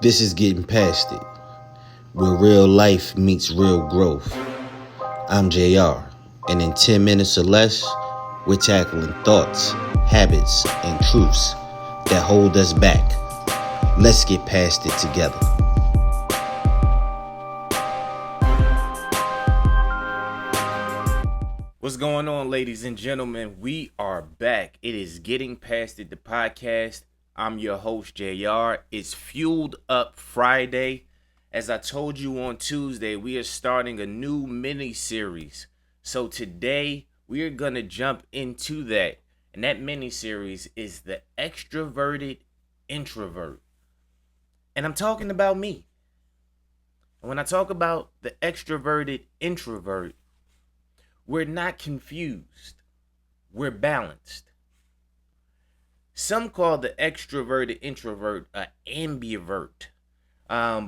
This is Getting Past It, where real life meets real growth. I'm JR, and in 10 minutes or less, we're tackling thoughts, habits, and truths that hold us back. Let's get past it together. What's going on, ladies and gentlemen? We are back. It is Getting Past It, the podcast. I'm your host, JR. It's Fueled Up Friday. As I told you on Tuesday, we are starting a new mini-series. So today, we are going to jump into that. And that mini-series is the Extroverted Introvert. And I'm talking about me. And when I talk about the Extroverted Introvert, we're not confused. We're balanced. Some call the extroverted introvert an ambivert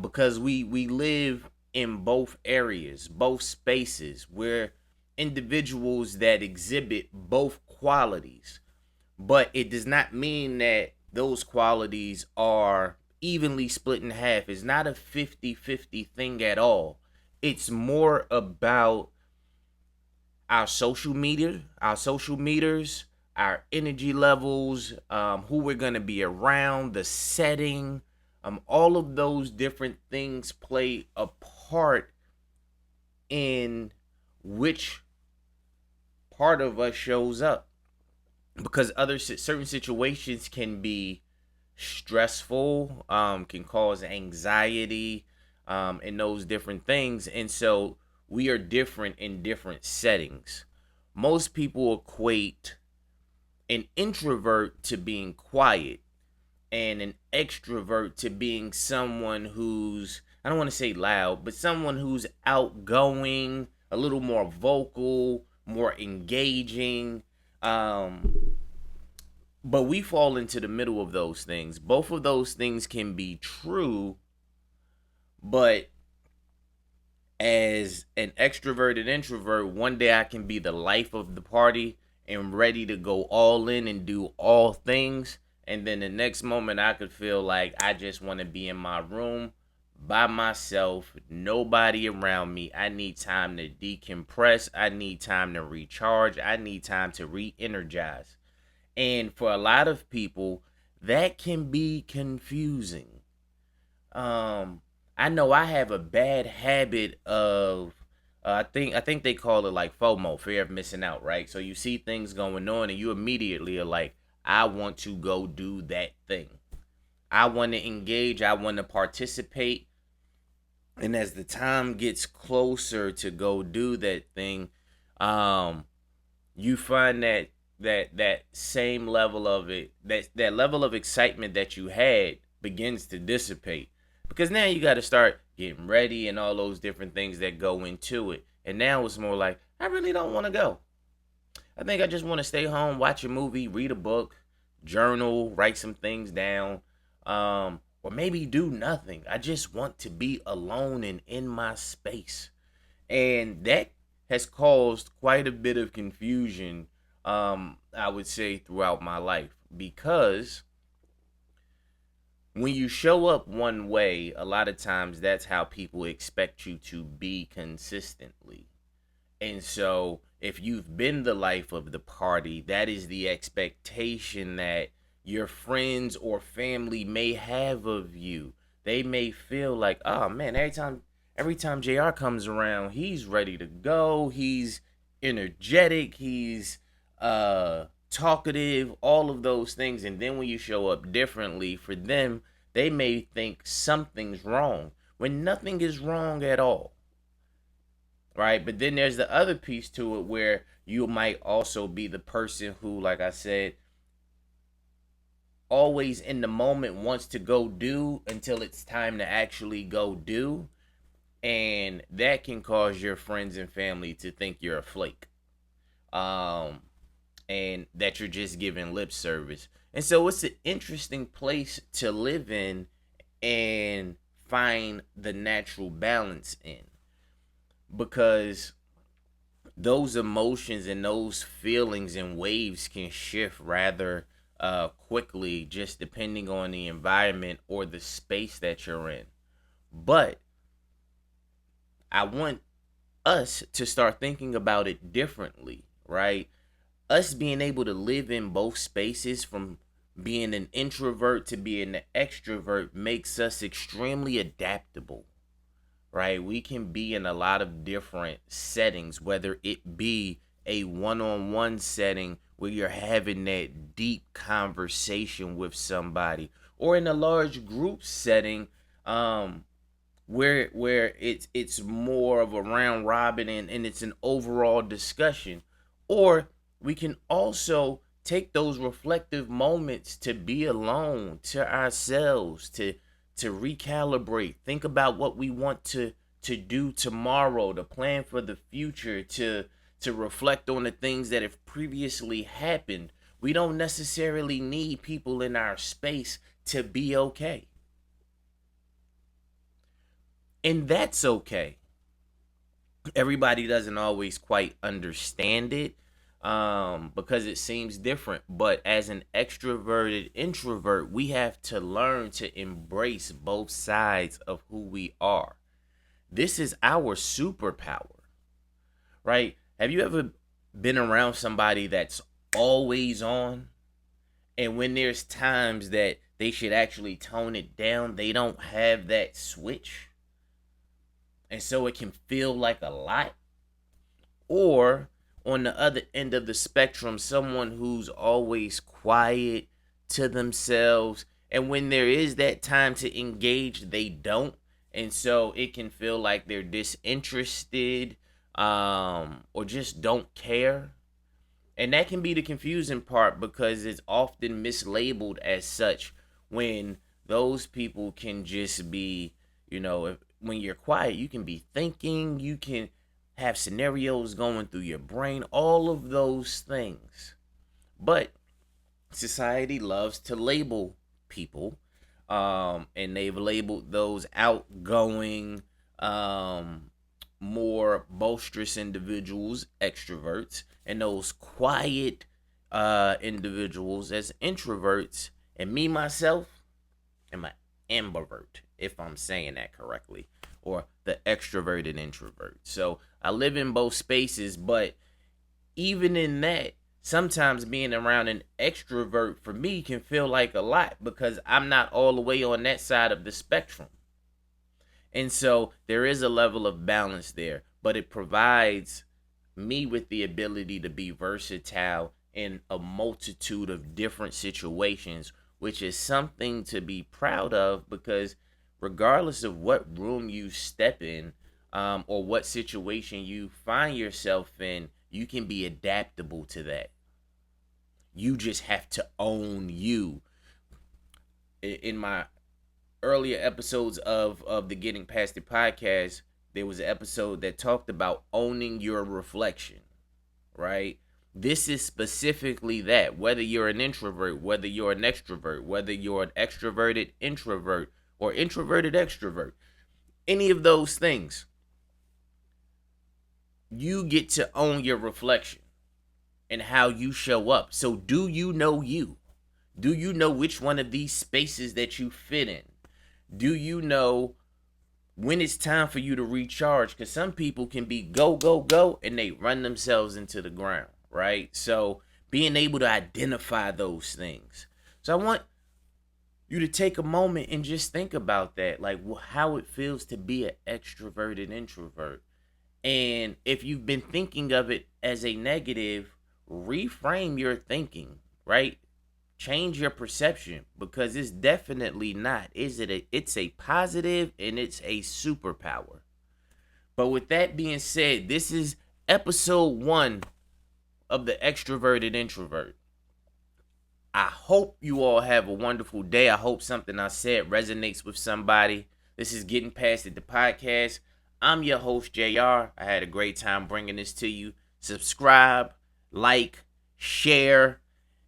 because we live in both areas, both spaces. We're individuals that exhibit both qualities. But it does not mean that those qualities are evenly split in half. It's not a 50-50 thing at all. It's more about our social meters, our energy levels, who we're going to be around, the setting, all of those different things play a part in which part of us shows up, because certain situations can be stressful, can cause anxiety, and those different things, and so we are different in different settings. Most people equate an introvert to being quiet and an extrovert to being someone who's, I don't want to say loud, but someone who's outgoing, a little more vocal, more engaging. But we fall into the middle of those things. Both of those things can be true, but as an extroverted introvert, one day I can be the life of the party and ready to go all in and do all things. And then the next moment I could feel like I just want to be in my room by myself, nobody around me. I need time to decompress. I need time to recharge. I need time to re-energize. And for a lot of people, that can be confusing. I know I have a bad habit of I think they call it like FOMO, fear of missing out, right? So you see things going on and you immediately are like, I want to go do that thing. I want to engage, I want to participate. And as the time gets closer to go do that thing, um you find that same level of it, that level of excitement that you had begins to dissipate, because now you got to start getting ready and all those different things that go into it. And now it's more like, I really don't want to go. I think I just want to stay home, watch a movie, read a book, journal, write some things down, or maybe do nothing. I just want to be alone and in my space. And that has caused quite a bit of confusion, I would say, throughout my life, because when you show up one way, a lot of times that's how people expect you to be consistently. And so if you've been the life of the party, that is the expectation that your friends or family may have of you. They may feel like, oh man, every time JR comes around, he's ready to go. He's energetic, he's talkative, all of those things. And then when you show up differently, for them, they may think something's wrong when nothing is wrong at all. Right? But then there's the other piece to it where you might also be the person who, like I said, always in the moment wants to go do until it's time to actually go do. And that can cause your friends and family to think you're a flake. Um, and that you're just giving lip service. And so it's an interesting place to live in and find the natural balance in, because those emotions and those feelings and waves can shift rather quickly, just depending on the environment or the space that you're in. But I want us to start thinking about it differently, right? Us being able to live in both spaces, from being an introvert to being an extrovert, makes us extremely adaptable, right? We can be in a lot of different settings, whether it be a one-on-one setting where you're having that deep conversation with somebody, or in a large group setting, where it's more of a round robin, and it's an overall discussion. Or we can also take those reflective moments to be alone, to ourselves, to recalibrate, think about what we want to do tomorrow, to plan for the future, to reflect on the things that have previously happened. We don't necessarily need people in our space to be okay. And that's okay. Everybody doesn't always quite understand it, because it seems different. But as an extroverted introvert, we have to learn to embrace both sides of who we are. This is our superpower, right? Have you ever been around somebody that's always on? And when there's times that they should actually tone it down, they don't have that switch. And so it can feel like a lot. Or on the other end of the spectrum, someone who's always quiet to themselves. And when there is that time to engage, they don't. And so it can feel like they're disinterested, or just don't care. And that can be the confusing part, because it's often mislabeled as such, when those people can just be, when you're quiet, you can be thinking, you can have scenarios going through your brain, all of those things. But society loves to label people, and they've labeled those outgoing, more boisterous individuals extroverts, and those quiet individuals as introverts. And me myself am an ambivert, if I'm saying that correctly, or the extroverted introvert. So I live in both spaces, but even in that, sometimes being around an extrovert for me can feel like a lot, because I'm not all the way on that side of the spectrum. And so there is a level of balance there, but it provides me with the ability to be versatile in a multitude of different situations, which is something to be proud of, because regardless of what room you step in, or what situation you find yourself in, you can be adaptable to that. You just have to own you. In my earlier episodes of the Getting Past It podcast, there was an episode that talked about owning your reflection, right? This is specifically that. Whether you're an introvert, whether you're an extrovert, whether you're an extroverted introvert or introverted extrovert, any of those things, you get to own your reflection and how you show up. So do you know you? Do you know which one of these spaces that you fit in? Do you know when it's time for you to recharge? Because some people can be go, go, go, and they run themselves into the ground, right? So being able to identify those things. So I want you to take a moment and just think about that, like how it feels to be an extroverted introvert. And if you've been thinking of it as a negative, reframe your thinking, right? Change your perception, because it's definitely not. It's a positive, and it's a superpower. But with that being said, this is episode 1 of the Extroverted Introvert. I hope you all have a wonderful day. I hope something I said resonates with somebody. This is Getting Past It, the podcast. I'm your host, JR. I had a great time bringing this to you. Subscribe, like, share,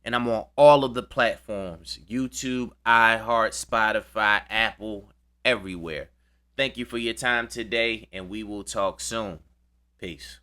and I'm on all of the platforms: YouTube, iHeart, Spotify, Apple, everywhere. Thank you for your time today, and we will talk soon. Peace.